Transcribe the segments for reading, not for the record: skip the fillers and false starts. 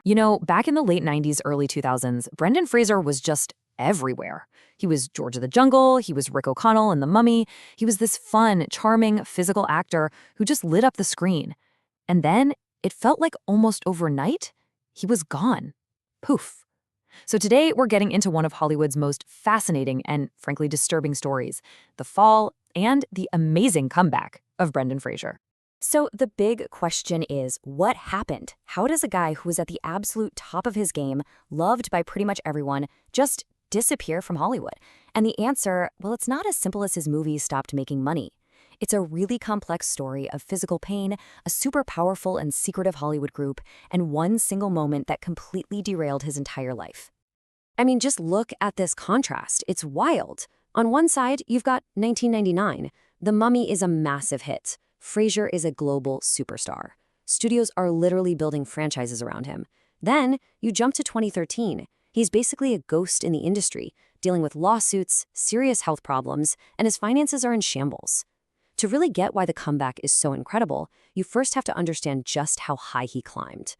Back in the late 90s, early 2000s, Brendan Fraser was just everywhere. He was George of the Jungle, he was Rick O'Connell in The Mummy. He was this fun, charming, physical actor who just lit up the screen. And then, it felt like almost overnight, he was gone. Poof. So today, we're getting into one of Hollywood's most fascinating and, frankly, disturbing stories, the fall and the amazing comeback of Brendan Fraser. So the big question is, what happened? How does a guy who was at the absolute top of his game, loved by pretty much everyone, just disappear from Hollywood? And the answer, well, it's not as simple as his movies stopped making money. It's a really complex story of physical pain, a super powerful and secretive Hollywood group, and one single moment that completely derailed his entire life. I mean, just look at this contrast. It's wild. On one side, you've got 1999. The Mummy is a massive hit. Fraser is a global superstar. Studios are literally building franchises around him. Then, you jump to 2013. He's basically a ghost in the industry, dealing with lawsuits, serious health problems, and his finances are in shambles. To really get why the comeback is so incredible, you first have to understand just how high he climbed.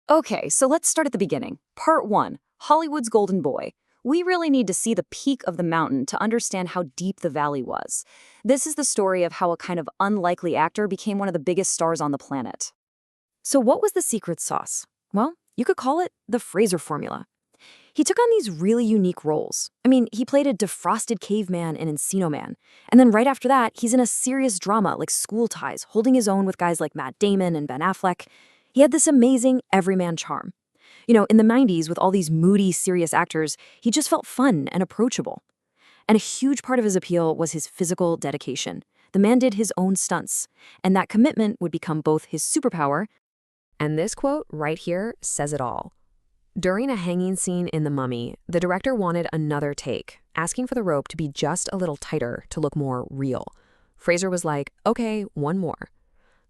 Okay, so let's start at the beginning. Part 1, Hollywood's Golden Boy. We really need to see the peak of the mountain to understand how deep the valley was. This is the story of how a kind of unlikely actor became one of the biggest stars on the planet. So what was the secret sauce? Well, you could call it the Fraser formula. He took on these really unique roles. I mean, he played a defrosted caveman in Encino Man. And then right after that, he's in a serious drama like School Ties, holding his own with guys like Matt Damon and Ben Affleck. He had this amazing everyman charm. In the 90s, with all these moody, serious actors, he just felt fun and approachable. And a huge part of his appeal was his physical dedication. The man did his own stunts, and that commitment would become both his superpower, and this quote right here says it all. During a hanging scene in The Mummy, the director wanted another take, asking for the rope to be just a little tighter to look more real. Fraser was like, okay, one more.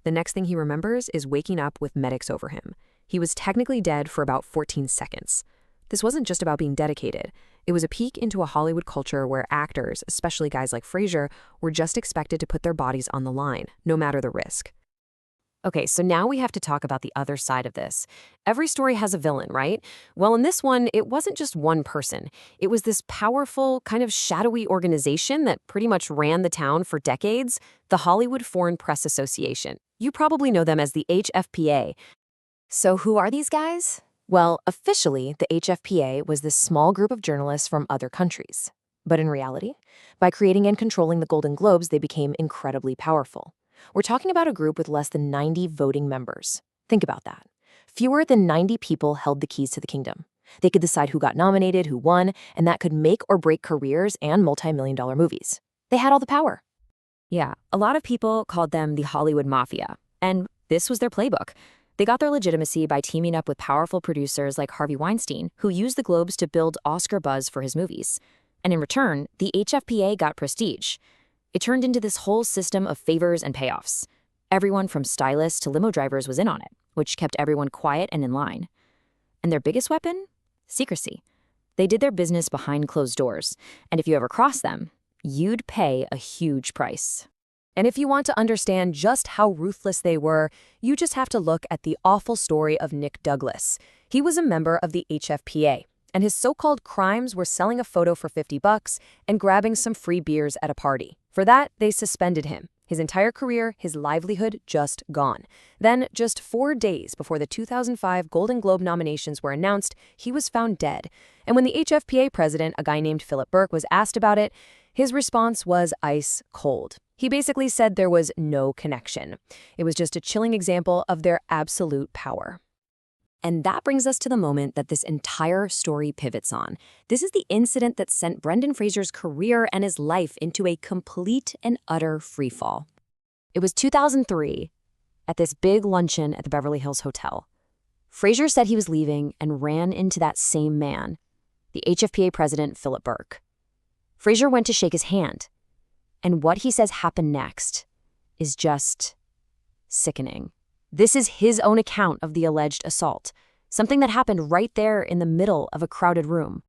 The next thing he remembers is waking up with medics over him. He was technically dead for about 14 seconds. This wasn't just about being dedicated. It was a peek into a Hollywood culture where actors, especially guys like Fraser, were just expected to put their bodies on the line, no matter the risk. Okay, so now we have to talk about the other side of this. Every story has a villain, right? Well, in this one, it wasn't just one person. It was this powerful, kind of shadowy organization that pretty much ran the town for decades, the Hollywood Foreign Press Association. You probably know them as the HFPA. So who are these guys? Well, officially, the HFPA was this small group of journalists from other countries. But in reality, by creating and controlling the Golden Globes, they became incredibly powerful. We're talking about a group with less than 90 voting members. Think about that. Fewer than 90 people held the keys to the kingdom. They could decide who got nominated, who won, and that could make or break careers and multi-million-dollar movies. They had all the power. Yeah, a lot of people called them the Hollywood Mafia, and this was their playbook. They got their legitimacy by teaming up with powerful producers like Harvey Weinstein, who used the Globes to build Oscar buzz for his movies. And in return, the HFPA got prestige. It turned into this whole system of favors and payoffs. Everyone from stylists to limo drivers was in on it, which kept everyone quiet and in line. And their biggest weapon? Secrecy. They did their business behind closed doors, and if you ever crossed them, you'd pay a huge price. And if you want to understand just how ruthless they were, you just have to look at the awful story of Nick Douglas. He was a member of the HFPA, and his so-called crimes were selling a photo for $50 and grabbing some free beers at a party. For that, they suspended him. His entire career, his livelihood, just gone. Then, just 4 days before the 2005 Golden Globe nominations were announced, he was found dead. And when the HFPA president, a guy named Philip Burke, was asked about it, his response was ice cold. He basically said there was no connection. It was just a chilling example of their absolute power. And that brings us to the moment that this entire story pivots on. This is the incident that sent Brendan Fraser's career and his life into a complete and utter freefall. It was 2003, at this big luncheon at the Beverly Hills Hotel. Fraser said he was leaving and ran into that same man, the HFPA president, Philip Burke. Fraser went to shake his hand, and what he says happened next is just sickening. This is his own account of the alleged assault, something that happened right there in the middle of a crowded room.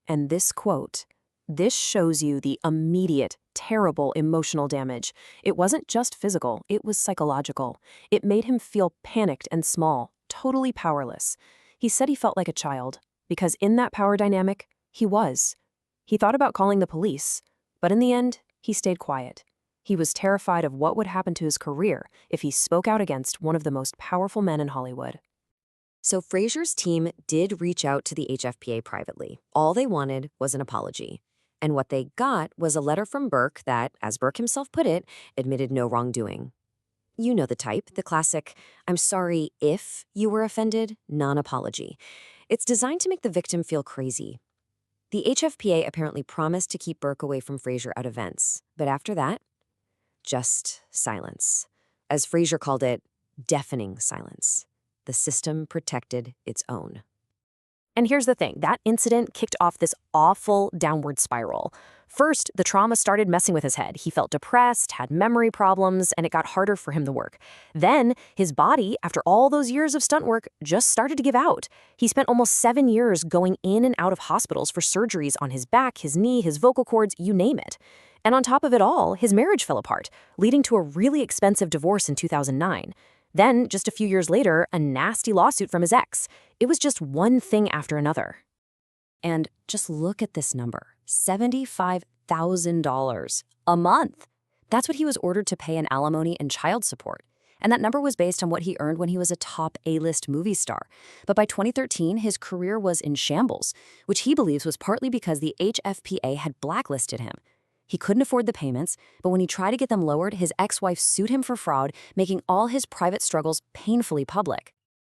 And this quote, this shows you the immediate, terrible emotional damage. It wasn't just physical, it was psychological. It made him feel panicked and small, totally powerless. He said he felt like a child, because in that power dynamic, he was. He thought about calling the police, but in the end, he stayed quiet. He was terrified of what would happen to his career if he spoke out against one of the most powerful men in Hollywood. So Fraser's team did reach out to the HFPA privately. All they wanted was an apology. And what they got was a letter from Burke that, as Burke himself put it, admitted no wrongdoing. You know the type, the classic, "I'm sorry if you were offended," non-apology. It's designed to make the victim feel crazy. The HFPA apparently promised to keep Burke away from Fraser at events, but after that, just silence. As Fraser called it, deafening silence. The system protected its own. And here's the thing, that incident kicked off this awful downward spiral. First, the trauma started messing with his head. He felt depressed, had memory problems, and it got harder for him to work. Then, his body, after all those years of stunt work, just started to give out. He spent almost 7 years going in and out of hospitals for surgeries on his back, his knee, his vocal cords, you name it. And on top of it all, his marriage fell apart, leading to a really expensive divorce in 2009. Then, just a few years later, a nasty lawsuit from his ex. It was just one thing after another. And just look at this number, $75,000 a month. That's what he was ordered to pay in alimony and child support. And that number was based on what he earned when he was a top A-list movie star. But by 2013, his career was in shambles, which he believes was partly because the HFPA had blacklisted him. He couldn't afford the payments, but when he tried to get them lowered, his ex-wife sued him for fraud, making all his private struggles painfully public.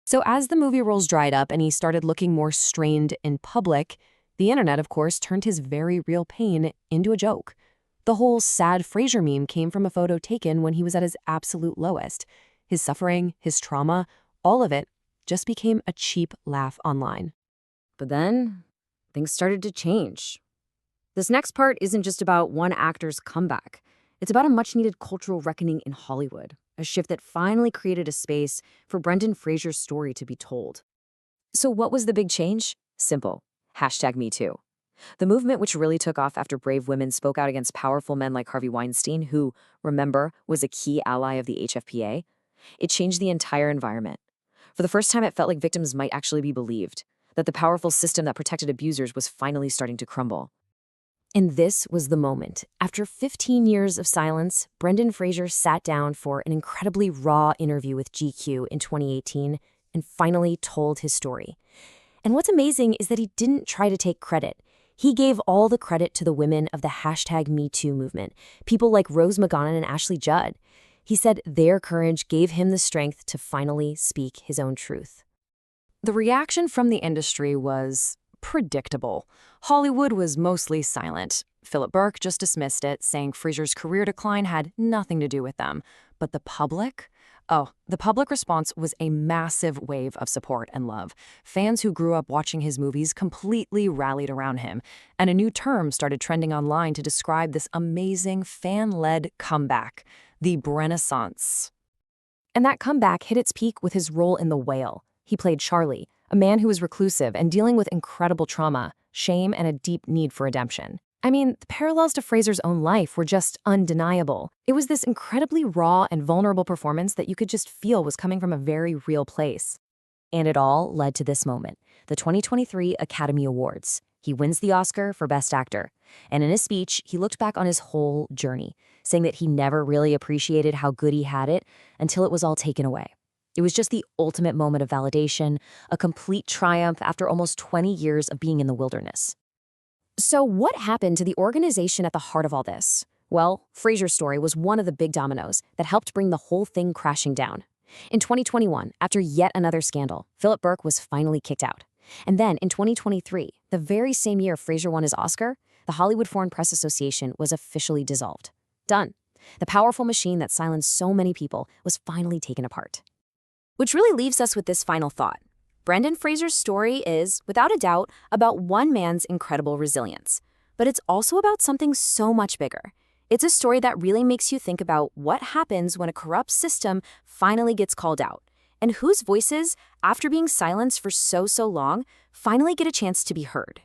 So as the movie roles dried up and he started looking more strained in public, the internet, of course, turned his very real pain into a joke. The whole sad Fraser meme came from a photo taken when he was at his absolute lowest. His suffering, his trauma, all of it just became a cheap laugh online. But then, things started to change. This next part isn't just about one actor's comeback. It's about a much-needed cultural reckoning in Hollywood, a shift that finally created a space for Brendan Fraser's story to be told. So what was the big change? Simple. #MeToo. The movement, which really took off after brave women spoke out against powerful men like Harvey Weinstein, who, remember, was a key ally of the HFPA, it changed the entire environment. For the first time, it felt like victims might actually be believed, that the powerful system that protected abusers was finally starting to crumble. And this was the moment. After 15 years of silence, Brendan Fraser sat down for an incredibly raw interview with GQ in 2018 and finally told his story. And what's amazing is that he didn't try to take credit. He gave all the credit to the women of the #MeToo movement, people like Rose McGowan and Ashley Judd. He said their courage gave him the strength to finally speak his own truth. The reaction from the industry was predictable. Hollywood was mostly silent. Philip Burke just dismissed it, saying Fraser's career decline had nothing to do with them. But the public? Oh, the public response was a massive wave of support and love. Fans who grew up watching his movies completely rallied around him, and a new term started trending online to describe this amazing fan-led comeback, the Renaissance. And that comeback hit its peak with his role in The Whale. He played Charlie, a man who was reclusive and dealing with incredible trauma, shame, and a deep need for redemption. I mean, the parallels to Fraser's own life were just undeniable. It was this incredibly raw and vulnerable performance that you could just feel was coming from a very real place. And it all led to this moment, the 2023 Academy Awards. He wins the Oscar for Best Actor. And in his speech, he looked back on his whole journey, saying that he never really appreciated how good he had it until it was all taken away. It was just the ultimate moment of validation, a complete triumph after almost 20 years of being in the wilderness. So what happened to the organization at the heart of all this? Well, Fraser's story was one of the big dominoes that helped bring the whole thing crashing down. In 2021, after yet another scandal, Philip Burke was finally kicked out. And then in 2023, the very same year Fraser won his Oscar, the Hollywood Foreign Press Association was officially dissolved. Done. The powerful machine that silenced so many people was finally taken apart. Which really leaves us with this final thought. Brendan Fraser's story is, without a doubt, about one man's incredible resilience. But it's also about something so much bigger. It's a story that really makes you think about what happens when a corrupt system finally gets called out, and whose voices, after being silenced for so long, finally get a chance to be heard.